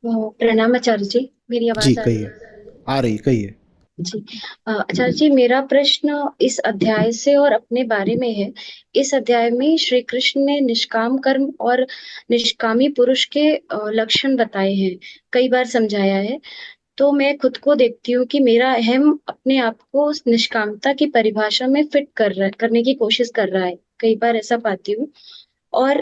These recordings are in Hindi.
प्रणाम आचार्य जी। मेरी जी आवाज आ रही कहिए। है? आ रही, कहिए। जी। आचार्य जी, मेरा प्रश्न इस अध्याय से और अपने बारे में है। इस अध्याय में श्री कृष्ण ने निष्काम कर्म और निष्कामी पुरुष के लक्षण बताए हैं, कई बार समझाया है। तो मैं खुद को देखती हूँ कि मेरा अहम अपने आप को उस निष्कामता की परिभाषा में फिट करने की कोशिश कर रहा है। कई बार ऐसा पाती हूँ। और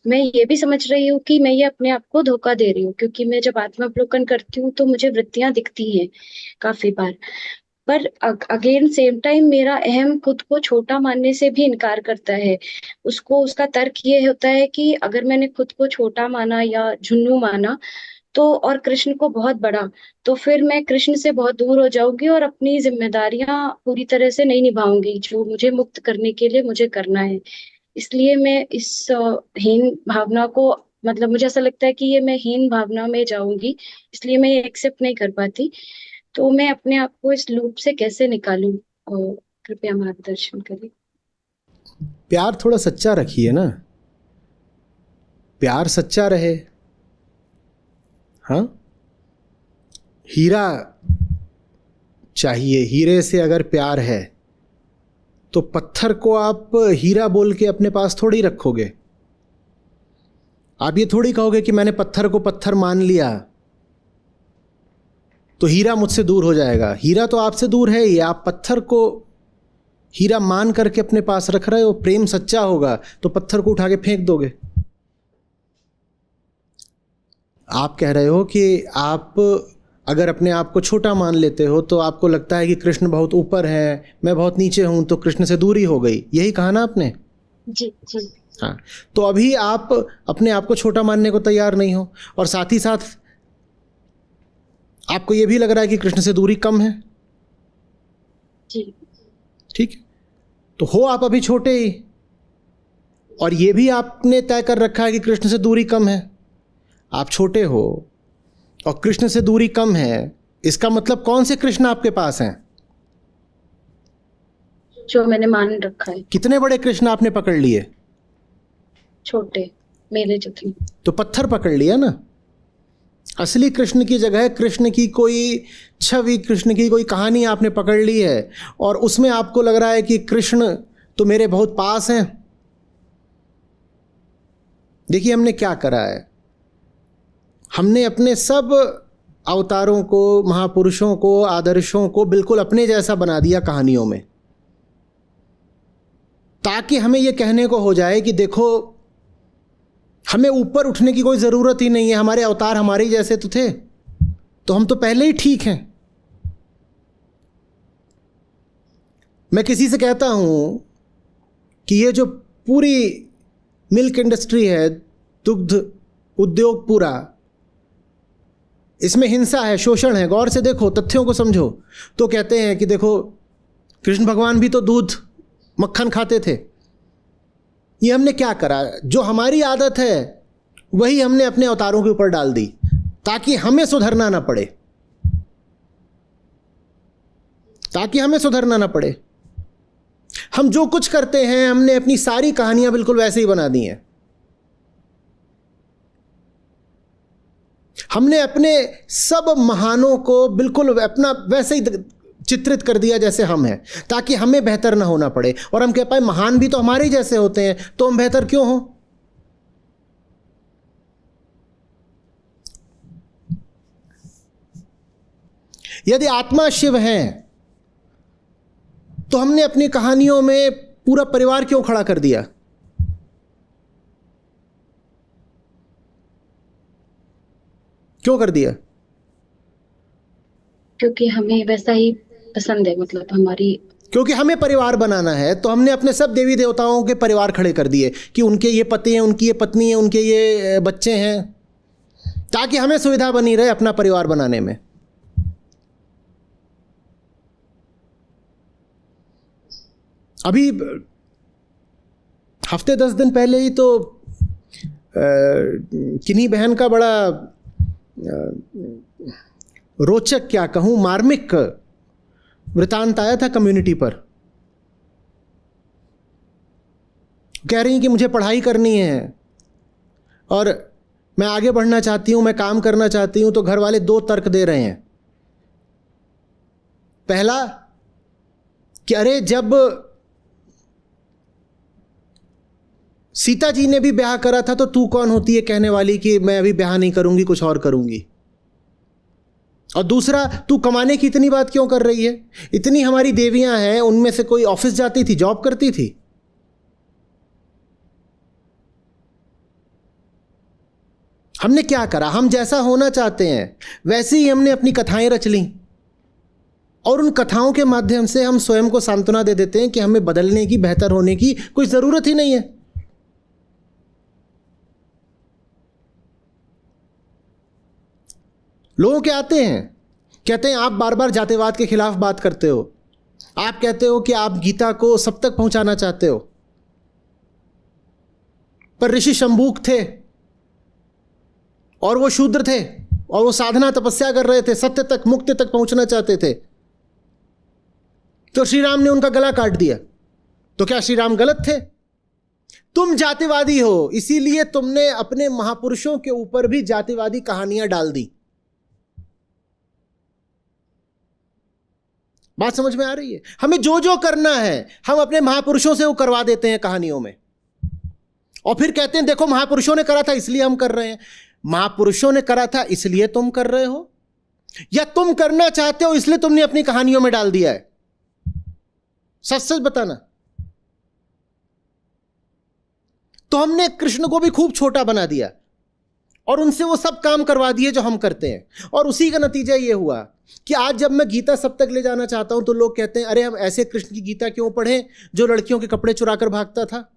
मैं ये भी समझ रही हूँ कि मैं ये अपने आप को धोखा दे रही हूँ, क्योंकि मैं जब आत्मावलोकन करती हूँ तो मुझे वृत्तियां दिखती हैं काफी बार। पर अगेन सेम टाइम मेरा अहम खुद को छोटा मानने से भी इनकार करता है। उसको उसका तर्क ये होता है कि अगर मैंने खुद को छोटा माना या झुन्नू माना तो, और कृष्ण को बहुत बड़ा, तो फिर मैं कृष्ण से बहुत दूर हो जाऊंगी और अपनी जिम्मेदारियां पूरी तरह से नहीं निभाऊंगी जो मुझे मुक्त करने के लिए मुझे करना है। इसलिए मैं इस हीन भावना को, मतलब मुझे ऐसा लगता है कि ये मैं हीन भावना में जाऊंगी। इसलिए मैं ये एक्सेप्ट नहीं कर पाती। तो मैं अपने आप को इस लूप से कैसे निकालूं? कृपया मार्गदर्शन करें। प्यार थोड़ा सच्चा रखिए ना। प्यार सच्चा रहे। हाँ। हीरा चाहिए, हीरे से अगर प्यार है तो पत्थर को आप हीरा बोल के अपने पास थोड़ी रखोगे। आप ये थोड़ी कहोगे कि मैंने पत्थर को पत्थर मान लिया तो हीरा मुझसे दूर हो जाएगा। हीरा तो आपसे दूर है ही, आप पत्थर को हीरा मान करके अपने पास रख रहे हो। प्रेम सच्चा होगा तो पत्थर को उठा के फेंक दोगे। आप कह रहे हो कि आप अगर अपने आप को छोटा मान लेते हो तो आपको लगता है कि कृष्ण बहुत ऊपर है, मैं बहुत नीचे हूं, तो कृष्ण से दूरी हो गई। यही कहा ना आपने? जी जी। हाँ। तो अभी आप अपने आप को छोटा मानने को तैयार नहीं हो, और साथ ही साथ आपको यह भी लग रहा है कि कृष्ण से दूरी कम है। जी। ठीक है। तो हो आप अभी छोटे ही, और यह भी आपने तय कर रखा है कि कृष्ण से दूरी कम है। आप छोटे हो और कृष्ण से दूरी कम है, इसका मतलब कौन से कृष्ण आपके पास हैं? जो मैंने मान रखा है। कितने बड़े कृष्ण आपने पकड़ लिए? छोटे, मेरे जितने। तो पत्थर पकड़ लिया ना। असली कृष्ण की जगह कृष्ण की कोई छवि, कृष्ण की कोई कहानी आपने पकड़ ली है, और उसमें आपको लग रहा है कि कृष्ण तो मेरे बहुत पास हैं। देखिए हमने क्या करा है। हमने अपने सब अवतारों को, महापुरुषों को, आदर्शों को बिल्कुल अपने जैसा बना दिया कहानियों में, ताकि हमें यह कहने को हो जाए कि देखो, हमें ऊपर उठने की कोई ज़रूरत ही नहीं है, हमारे अवतार हमारे ही जैसे तो थे, तो हम तो पहले ही ठीक हैं। मैं किसी से कहता हूं कि ये जो पूरी मिल्क इंडस्ट्री है, दुग्ध उद्योग पूरा, इसमें हिंसा है, शोषण है, गौर से देखो, तथ्यों को समझो, तो कहते हैं कि देखो, कृष्ण भगवान भी तो दूध मक्खन खाते थे। ये हमने क्या करा? जो हमारी आदत है वही हमने अपने अवतारों के ऊपर डाल दी, ताकि हमें सुधरना ना पड़े, ताकि हमें सुधरना ना पड़े। हम जो कुछ करते हैं, हमने अपनी सारी कहानियां बिल्कुल वैसे ही बना दी हैं। हमने अपने सब महानों को बिल्कुल अपना वैसे ही चित्रित कर दिया जैसे हम हैं, ताकि हमें बेहतर ना होना पड़े। और हम कह पाए महान भी तो हमारे ही जैसे होते हैं, तो हम बेहतर क्यों हों? यदि आत्मा शिव है तो हमने अपनी कहानियों में पूरा परिवार क्यों खड़ा कर दिया? क्यों कर दिया? क्योंकि हमें वैसा ही पसंद है, मतलब हमारी। क्योंकि हमें परिवार बनाना है, तो हमने अपने सब देवी देवताओं के परिवार खड़े कर दिए कि उनके ये पति हैं, उनकी ये पत्नी है, उनके ये बच्चे हैं, ताकि हमें सुविधा बनी रहे अपना परिवार बनाने में। अभी हफ्ते 10 दिन पहले ही तो किन्हीं बहन का बड़ा रोचक, क्या कहूं, मार्मिक वृतांत आया था कम्युनिटी पर। कह रही कि मुझे पढ़ाई करनी है, और मैं आगे बढ़ना चाहती हूं, मैं काम करना चाहती हूं, तो घर वाले दो तर्क दे रहे हैं। पहला कि अरे जब सीता जी ने भी ब्याह करा था तो तू कौन होती है कहने वाली कि मैं अभी ब्याह नहीं करूंगी, कुछ और करूंगी। और दूसरा, तू कमाने की इतनी बात क्यों कर रही है? इतनी हमारी देवियां हैं, उनमें से कोई ऑफिस जाती थी, जॉब करती थी। हमने क्या करा? हम जैसा होना चाहते हैं वैसे ही हमने अपनी कथाएं रच ली, और उन कथाओं के माध्यम से हम स्वयं को सांत्वना दे देते हैं कि हमें बदलने की, बेहतर होने की कोई जरूरत ही नहीं है। लोगों के आते हैं, कहते हैं आप बार बार जातिवाद के खिलाफ बात करते हो, आप कहते हो कि आप गीता को सब तक पहुंचाना चाहते हो, पर ऋषि शंभूक थे और वो शूद्र थे और वो साधना तपस्या कर रहे थे, सत्य तक, मुक्ति तक पहुंचना चाहते थे, तो श्री राम ने उनका गला काट दिया। तो क्या श्री राम गलत थे? तुम जातिवादी हो, इसीलिए तुमने अपने महापुरुषों के ऊपर भी जातिवादी कहानियां डाल दी। बात समझ में आ रही है? हमें जो जो करना है हम अपने महापुरुषों से वो करवा देते हैं कहानियों में, और फिर कहते हैं देखो महापुरुषों ने करा था इसलिए हम कर रहे हैं। महापुरुषों ने करा था इसलिए तुम कर रहे हो, या तुम करना चाहते हो इसलिए तुमने अपनी कहानियों में डाल दिया है? सच सच बताना। तो हमने कृष्ण को भी खूब छोटा बना दिया और उनसे वो सब काम करवा दिए जो हम करते हैं, और उसी का नतीजा ये हुआ कि आज जब मैं गीता सब तक ले जाना चाहता हूं तो लोग कहते हैं अरे हम ऐसे कृष्ण की गीता क्यों पढ़ें जो लड़कियों के कपड़े चुरा कर भागता था।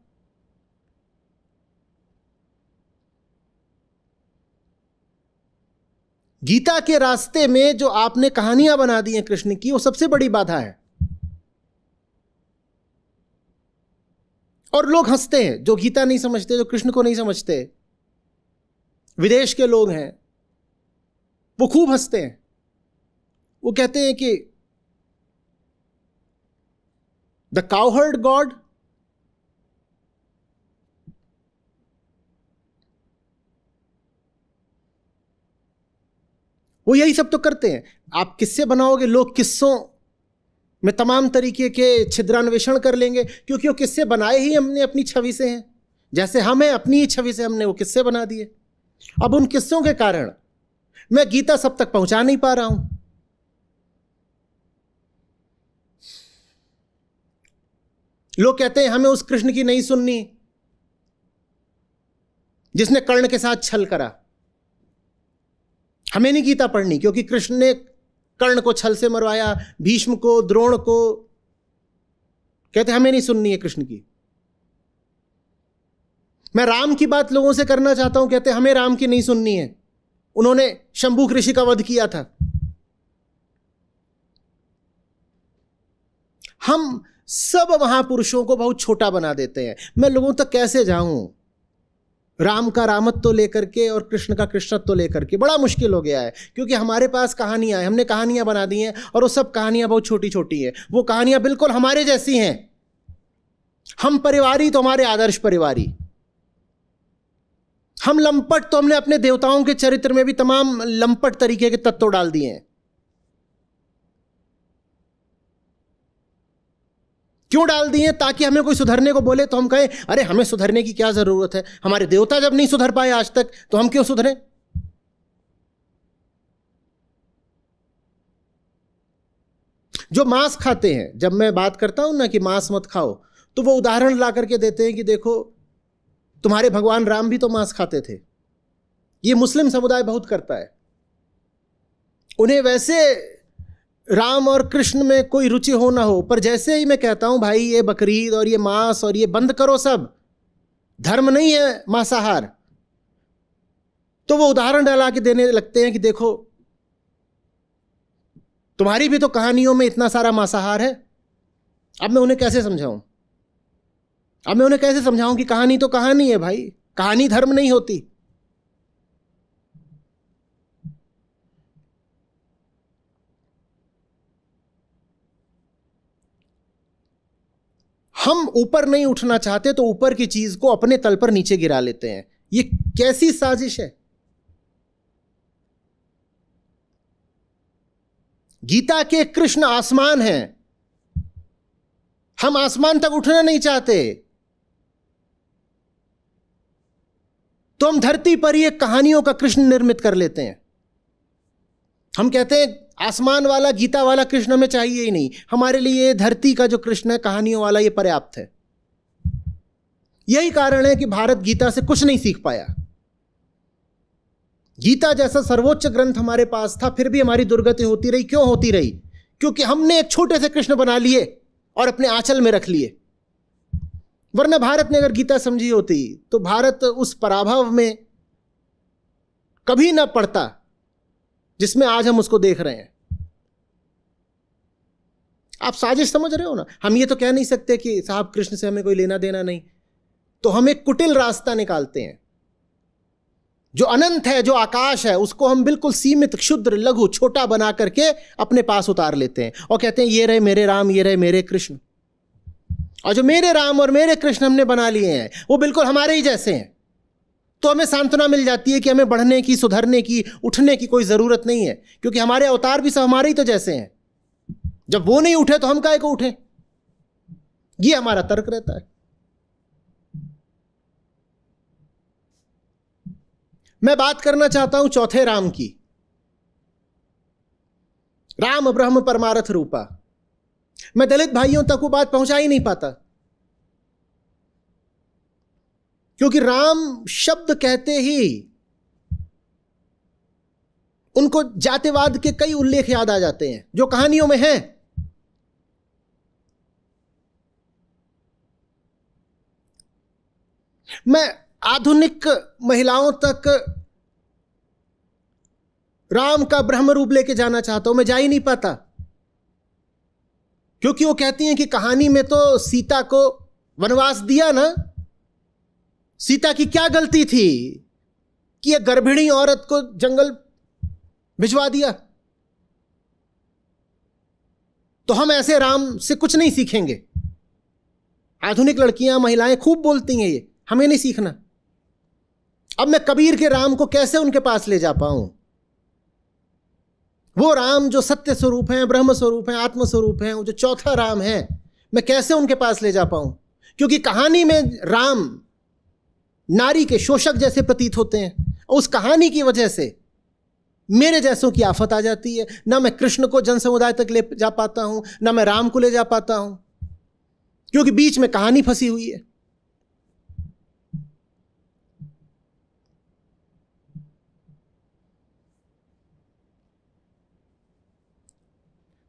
गीता के रास्ते में जो आपने कहानियां बना दी हैं कृष्ण की, वो सबसे बड़ी बाधा है। और लोग हंसते हैं जो गीता नहीं समझते, जो कृष्ण को नहीं समझते। विदेश के लोग हैं, वो खूब हंसते हैं। वो कहते हैं कि द काउहर्ड गॉड, वो यही सब तो करते हैं। आप किस्से बनाओगे, लोग किस्सों में तमाम तरीके के छिद्रान्वेषण कर लेंगे, क्योंकि वो किस्से बनाए ही हमने अपनी छवि से हैं। जैसे हम हैं, अपनी ही छवि से हमने वो किस्से बना दिए। अब उन किस्सों के कारण मैं गीता सब तक पहुंचा नहीं पा रहा हूं। लोग कहते हैं हमें उस कृष्ण की नहीं सुननी जिसने कर्ण के साथ छल करा, हमें नहीं गीता पढ़नी क्योंकि कृष्ण ने कर्ण को छल से मरवाया, भीष्म को, द्रोण को। कहते हमें नहीं सुननी है कृष्ण की। मैं राम की बात लोगों से करना चाहता हूं, कहते हमें राम की नहीं सुननी है, उन्होंने शंभुक ऋषि का वध किया था। हम सब महापुरुषों को बहुत छोटा बना देते हैं। मैं लोगों तक कैसे जाऊं? राम का रामत्व लेकर के और कृष्ण का कृष्णत्व लेकर के बड़ा मुश्किल हो गया है, क्योंकि हमारे पास कहानियां हैं, हमने कहानियां बना दी हैं, और वो सब कहानियां बहुत छोटी छोटी हैं। वो कहानियां बिल्कुल हमारे जैसी हैं। हम परिवारी तो हमारे आदर्श परिवारी, हम लंपट तो हमने अपने देवताओं के चरित्र में भी तमाम लंपट तरीके के तत्व डाल दिए हैं। क्यों डाल दिए? ताकि हमें कोई सुधरने को बोले तो हम कहें अरे हमें सुधरने की क्या जरूरत है, हमारे देवता जब नहीं सुधर पाए आज तक तो हम क्यों सुधरें। जो मांस खाते हैं, जब मैं बात करता हूं ना कि मांस मत खाओ, तो वो उदाहरण ला करके देते हैं कि देखो तुम्हारे भगवान राम भी तो मांस खाते थे। ये मुस्लिम समुदाय बहुत करता है। उन्हें वैसे राम और कृष्ण में कोई रुचि हो ना हो, पर जैसे ही मैं कहता हूं भाई ये बकरीद और ये मांस और ये बंद करो, सब धर्म नहीं है मांसाहार, तो वो उदाहरण डाला के देने लगते हैं कि देखो तुम्हारी भी तो कहानियों में इतना सारा मांसाहार है। अब मैं उन्हें कैसे समझाऊं? अब मैं उन्हें कैसे समझाऊं कि कहानी तो कहानी है भाई, कहानी धर्म नहीं होती। हम ऊपर नहीं उठना चाहते तो ऊपर की चीज को अपने तल पर नीचे गिरा लेते हैं। ये कैसी साजिश है? गीता के कृष्ण आसमान हैं, हम आसमान तक उठना नहीं चाहते, तो हम धरती पर ही एक कहानियों का कृष्ण निर्मित कर लेते हैं। हम कहते हैं आसमान वाला गीता वाला कृष्ण हमें चाहिए ही नहीं, हमारे लिए धरती का जो कृष्ण है कहानियों वाला ये पर्याप्त है। यही कारण है कि भारत गीता से कुछ नहीं सीख पाया। गीता जैसा सर्वोच्च ग्रंथ हमारे पास था, फिर भी हमारी दुर्गति होती रही। क्यों होती रही? क्योंकि हमने एक छोटे से कृष्ण बना लिए और अपने आंचल में रख लिए। वरना भारत ने अगर गीता समझी होती तो भारत उस पराभव में कभी ना पड़ता जिसमें आज हम उसको देख रहे हैं। आप साजिश समझ रहे हो ना। हम ये तो कह नहीं सकते कि साहब कृष्ण से हमें कोई लेना देना नहीं, तो हम एक कुटिल रास्ता निकालते हैं। जो अनंत है, जो आकाश है, उसको हम बिल्कुल सीमित, क्षुद्र, लघु, छोटा बना करके अपने पास उतार लेते हैं और कहते हैं ये रहे मेरे राम, ये रहे मेरे कृष्ण। और जो मेरे राम और मेरे कृष्ण हमने बना लिए हैं वो बिल्कुल हमारे ही जैसे हैं। तो हमें सांत्वना मिल जाती है कि हमें बढ़ने की, सुधरने की, उठने की कोई जरूरत नहीं है, क्योंकि हमारे अवतार भी सब हमारे ही तो जैसे हैं। जब वो नहीं उठे तो हम काहे को उठे? ये हमारा तर्क रहता है। मैं बात करना चाहता हूं चौथे राम की। राम ब्रह्म परमार्थ रूपा। मैं दलित भाइयों तक वो बात पहुंचा ही नहीं पाता, क्योंकि राम शब्द कहते ही उनको जातिवाद के कई उल्लेख याद आ जाते हैं जो कहानियों में हैं। मैं आधुनिक महिलाओं तक राम का ब्रह्म रूप लेके जाना चाहता हूं, मैं जा ही नहीं पाता, क्योंकि वो कहती हैं कि कहानी में तो सीता को वनवास दिया ना, सीता की क्या गलती थी कि एक गर्भिणी औरत को जंगल भिजवा दिया? तो हम ऐसे राम से कुछ नहीं सीखेंगे। आधुनिक लड़कियां, महिलाएं खूब बोलती हैं ये, हमें नहीं सीखना। अब मैं कबीर के राम को कैसे उनके पास ले जा पाऊं? वो राम जो सत्य स्वरूप हैं, ब्रह्म स्वरूप हैं, आत्म स्वरूप हैं, वो जो चौथा राम है, मैं कैसे उनके पास ले जा पाऊं? क्योंकि कहानी में राम नारी के शोषक जैसे प्रतीत होते हैं। उस कहानी की वजह से मेरे जैसों की आफत आ जाती है। ना मैं कृष्ण को जन समुदाय तक ले जा पाता हूं, ना मैं राम को ले जा पाता हूं, क्योंकि बीच में कहानी फंसी हुई है।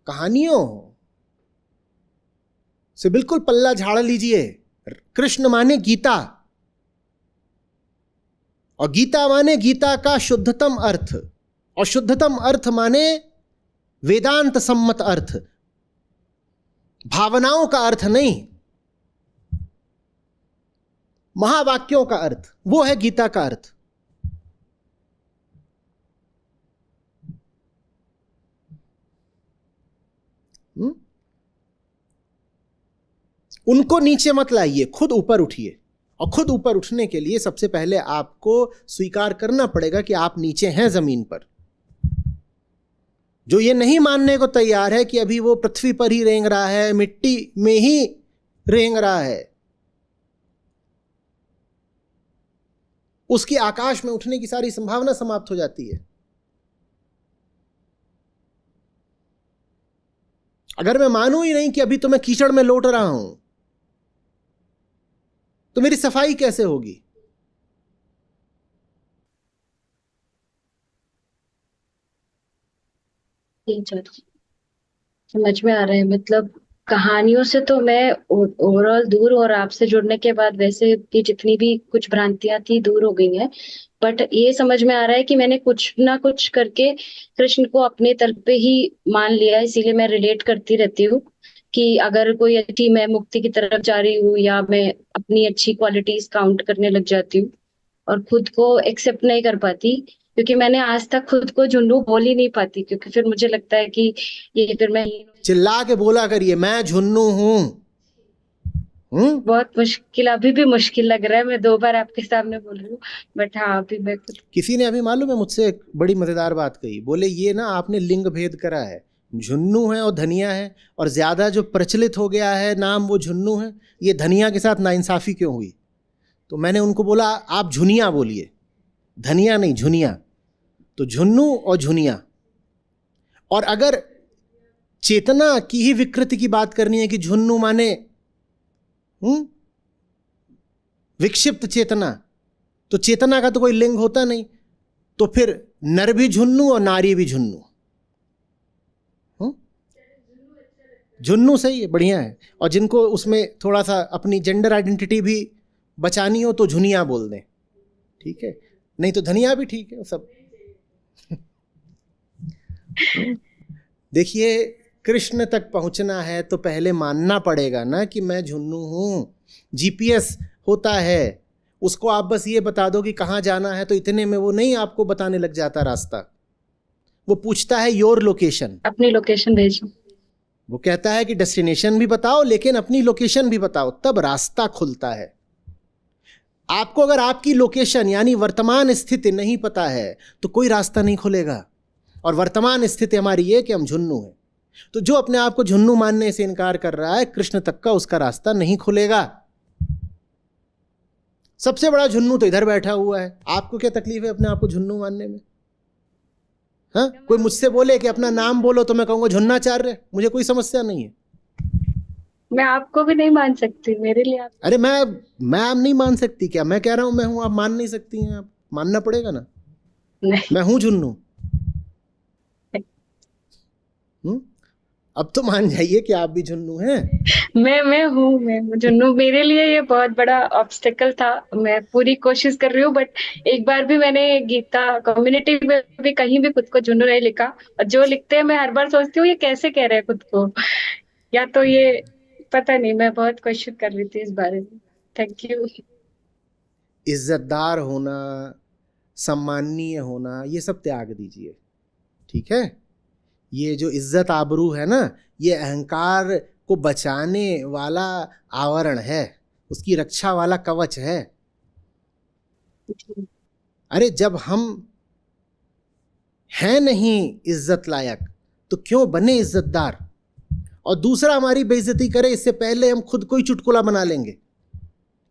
कहानियों से बिल्कुल पल्ला झाड़ लीजिए। कृष्ण माने गीता, और गीता माने गीता का शुद्धतम अर्थ, और शुद्धतम अर्थ माने वेदांत सम्मत अर्थ, भावनाओं का अर्थ नहीं, महावाक्यों का अर्थ। वो है गीता का अर्थ। उनको नीचे मत लाइए, खुद ऊपर उठिए। और खुद ऊपर उठने के लिए सबसे पहले आपको स्वीकार करना पड़ेगा कि आप नीचे हैं जमीन पर। जो ये नहीं मानने को तैयार है कि अभी वो पृथ्वी पर ही रेंग रहा है, मिट्टी में ही रेंग रहा है, उसकी आकाश में उठने की सारी संभावना समाप्त हो जाती है। अगर मैं मानूं ही नहीं कि अभी तो मैं कीचड़ में लौट रहा हूं, तो मेरी सफाई कैसे होगी? समझ में आ रहा है। मतलब कहानियों से तो मैं ओवरऑल दूर, और आपसे जुड़ने के बाद वैसे की जितनी भी कुछ भ्रांतियां थी दूर हो गई हैं। बट ये समझ में आ रहा है कि मैंने कुछ ना कुछ करके कृष्ण को अपने तरफ पे ही मान लिया है। इसीलिए मैं रिलेट करती रहती हूँ कि अगर कोई अच्छी, मैं मुक्ति की तरफ जा रही हूँ या मैं अपनी अच्छी क्वालिटीज काउंट करने लग जाती हूँ और खुद को एक्सेप्ट नहीं कर पाती, क्योंकि मैंने आज तक खुद को झुन्नू बोल ही नहीं पाती, क्योंकि फिर मुझे लगता है कि ये फिर मैं चिल्ला के बोला करिए, मैं झुन्नू हूं। बहुत मुश्किल, अभी भी मुश्किल लग रहा है। मैं 2 बार आपके सामने बोल रही हूँ, बट हाँ अभी मैं खुद। किसी ने अभी मालूम है मुझसे एक बड़ी मजेदार बात कही, बोले ये ना आपने लिंग भेद करा है। झुन्नू है और धनिया है, और ज्यादा जो प्रचलित हो गया है नाम वो झुन्नू है। ये धनिया के साथ नाइंसाफी क्यों हुई? तो मैंने उनको बोला आप झुनिया बोलिए, धनिया नहीं, झुनिया। तो झुन्नू और झुनिया। और अगर चेतना की ही विकृति की बात करनी है कि झुन्नू माने विक्षिप्त चेतना, तो चेतना का तो कोई लिंग होता नहीं, तो फिर नर भी झुन्नू और नारी भी झुन्नू। झुन्नू सही है, बढ़िया है। और जिनको उसमें थोड़ा सा अपनी जेंडर आइडेंटिटी भी बचानी हो तो झुनिया बोल दें, ठीक है, नहीं तो धनिया भी ठीक है सब। देखिए, कृष्ण तक पहुंचना है तो पहले मानना पड़ेगा ना कि मैं झुन्नू हूं। जीपीएस होता है, उसको आप बस ये बता दो कि कहाँ जाना है, तो इतने में वो नहीं आपको बताने लग जाता रास्ता। वो पूछता है योर लोकेशन, अपनी लोकेशन भेजो। वो कहता है कि डेस्टिनेशन भी बताओ लेकिन अपनी लोकेशन भी बताओ, तब रास्ता खुलता है। आपको अगर आपकी लोकेशन यानी वर्तमान स्थिति नहीं पता है तो कोई रास्ता नहीं खुलेगा। और वर्तमान स्थिति हमारी ये कि हम झुन्नू हैं। तो जो अपने आप को झुन्नू मानने से इनकार कर रहा है, कृष्ण तक का उसका रास्ता नहीं खुलेगा। सबसे बड़ा झुन्नू तो इधर बैठा हुआ है। आपको क्या तकलीफ है अपने आप को झुन्नू मानने में? हाँ, कोई मुझसे बोले कि अपना नाम बोलो तो मैं कहूंगा झुन्नाचार्य, मुझे कोई समस्या नहीं है। मैं आपको भी नहीं मान सकती, मेरे लिए आप। अरे मैं आप नहीं मान सकती क्या? मैं कह रहा हूं मैं हूं, आप मान नहीं सकती हैं। आप मानना पड़ेगा ना, नहीं। मैं हूं झुन्नू। अब तो मान जाइए कि आप भी झुन्नू हैं। मैं हूँ, मैं जुन्नू। मेरे लिए ये बहुत बड़ा ऑब्स्टेकल था। मैं पूरी कोशिश कर रही हूँ, बट एक बार भी मैंने गीता कम्युनिटी में भी कहीं भी खुद को जुन्नू नहीं लिखा। और जो लिखते हैं मैं हर बार सोचती हूँ ये कैसे कह रहे हैं खुद को, या तो ये पता नहीं। मैं बहुत कोशिश कर रही थी इस बारे में। Thank you. इज्जतदार होना, सम्माननीय होना, ये सब त्याग दीजिए, ठीक है। ये जो इज्जत आबरू है ना, ये अहंकार को बचाने वाला आवरण है, उसकी रक्षा वाला कवच है। अरे जब हम हैं नहीं इज्जत लायक तो क्यों बने इज्जतदार? और दूसरा हमारी बेइज्जती करे इससे पहले हम खुद को ही चुटकुला बना लेंगे।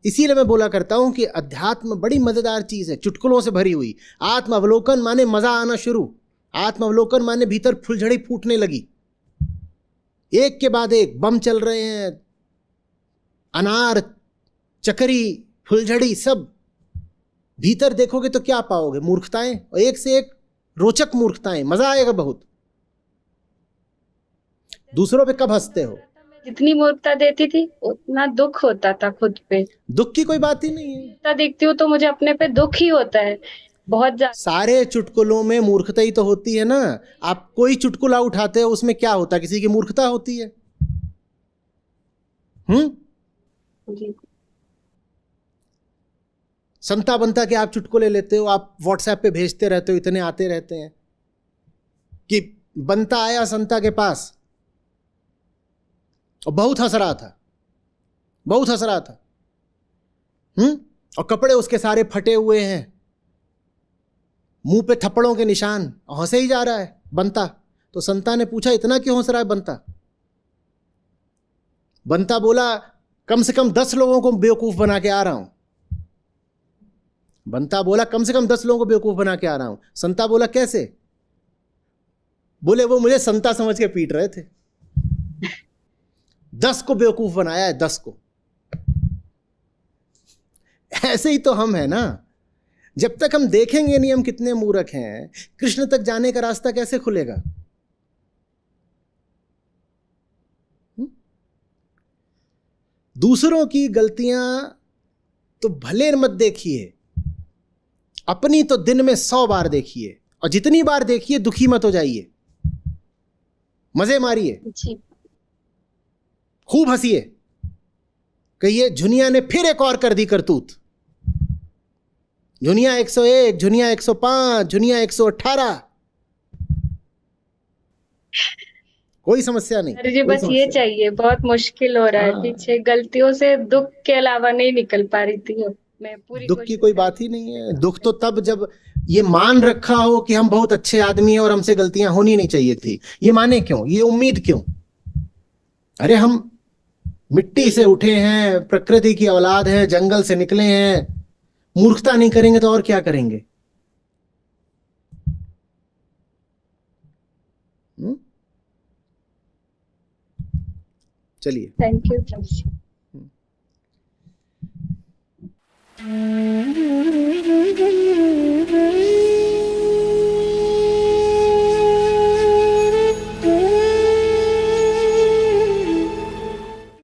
इसीलिए मैं बोला करता हूं कि अध्यात्म बड़ी मजेदार चीज है, चुटकुलों से भरी हुई। आत्म अवलोकन माने मजा आना शुरू। आत्म अवलोकन माने भीतर फुलझड़ी फूटने लगी, एक के बाद एक बम चल रहे हैं, अनार, चकरी, फुलझड़ी, सब भीतर देखोगे तो क्या पाओगे? मूर्खताएं, और एक से एक रोचक मूर्खताएं। मजा आएगा बहुत। दूसरों पे कब हंसते हो? जितनी मूर्खता देती थी उतना दुख होता था खुद पे। दुख की कोई बात ही नहीं है। देखती हूँ तो मुझे अपने पे दुख ही होता है बहुत ज्यादा। सारे चुटकुलों में मूर्खता ही तो होती है ना। आप कोई चुटकुला उठाते हो उसमें क्या होता है? किसी की मूर्खता होती है। जी। संता बनता के आप चुटकुले लेते हो, आप व्हाट्सएप पे भेजते रहते हो, इतने आते रहते हैं कि बनता आया संता के पास और बहुत हंस रहा था, बहुत हंस रहा था। और कपड़े उसके सारे फटे हुए हैं, मुंह पे थप्पड़ों के निशान, हंसे ही जा रहा है बनता। तो संता ने पूछा इतना क्यों हंस रहा है बनता? बनता बोला कम से कम 10 लोगों को बेवकूफ बना के आ रहा हूं। बनता बोला कम से कम 10 लोगों को बेवकूफ बना के आ रहा हूं। संता बोला कैसे? बोले वो मुझे संता समझ के पीट रहे थे। 10 को बेवकूफ बनाया है, 10 को। ऐसे ही तो हम हैं ना। जब तक हम देखेंगे नहीं हम कितने मूर्ख हैं, कृष्ण तक जाने का रास्ता कैसे खुलेगा? दूसरों की गलतियां तो भले मत देखिए, अपनी तो दिन में 100 बार देखिए, और जितनी बार देखिए दुखी मत हो जाइए, मजे मारिए, खूब हंसिए। कहिए झुनिया ने फिर एक और कर दी करतूत। झुनिया 101, झुनिया 105, झुनिया 118। कोई समस्या नहीं। अरे जी बस ये चाहिए। बहुत मुश्किल हो रहा है। पीछे गलतियों से दुख के अलावा नहीं निकल पा रही थी मैं। पूरी दुख की कोई बात ही नहीं है। दुख तो तब जब ये मान रखा हो कि हम बहुत अच्छे आदमी हैं और हमसे गलतियां होनी नहीं चाहिए थी, ये माने क्यों, ये उम्मीद क्यों? अरे हम मिट्टी से उठे हैं, प्रकृति की औलाद है, जंगल से निकले हैं, मूर्खता नहीं करेंगे तो और क्या करेंगे? चलिए, थैंक यू।